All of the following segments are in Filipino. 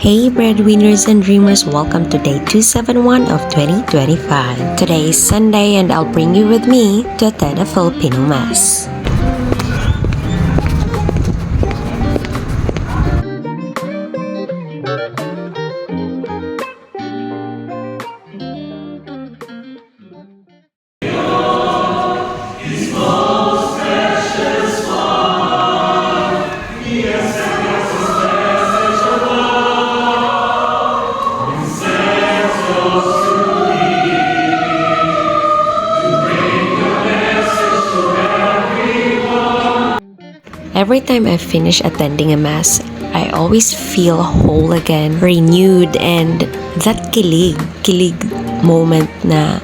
Hey breadwinners and dreamers, welcome to day 271 of 2025. Today is Sunday and I'll bring you with me to attend a Filipino Mass. Every time I finish attending a mass, I always feel whole again, renewed, and that kilig moment na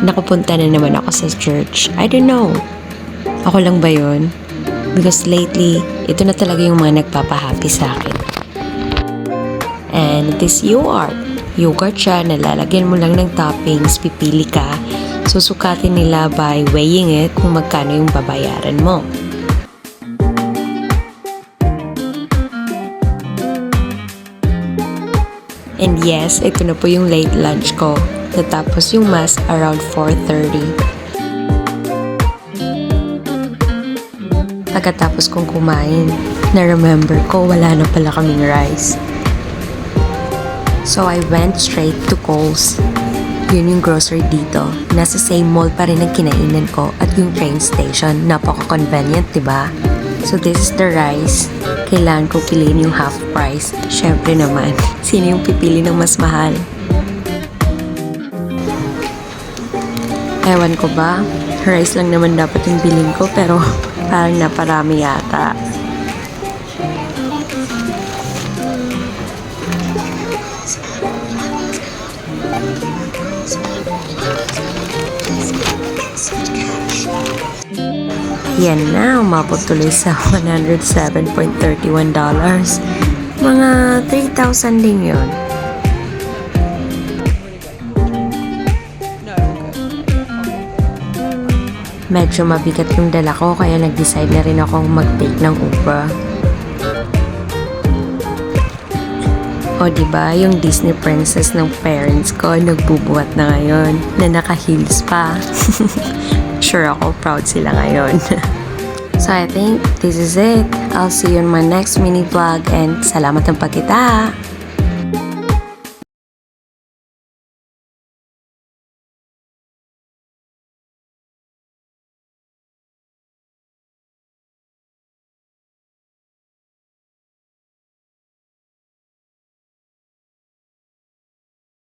nakapunta na naman ako sa church. I don't know. Ako lang ba yun? Because lately, ito na talaga yung mga nagpapahappy sa akin. And this yogurt siya, nalalagyan mo lang ng toppings, pipili ka, susukatin nila by weighing it kung magkano yung babayaran mo. And yes, ito na po yung late lunch ko. Natapos yung mass around 4:30. Pagkatapos kong kumain, na-remember ko wala na pala kaming rice. So I went straight to Coles. Yun yung grocery dito. Nasa same mall pa rin ang kinainan ko at yung train station. Napaka-convenient, diba? So this is the rice. Kailangan ko piliin yung half price. Syempre naman, sino yung pipili ng mas mahal? Ewan ko ba? Rice lang naman dapat yung bilhin ko pero parang naparami yata. Yan na, umabot tuloy sa $107.31. Mga 3,000 din yun. Medyo mabigat yung dala ko kaya nag-decide na rin akong mag-take ng Uber. O diba, yung Disney princess ng parents ko nagbubuhat na ngayon na naka-heels pa. Sure ako, proud sila ngayon. So I think this is it. I'll see you in my next mini vlog and salamat ng pagkita!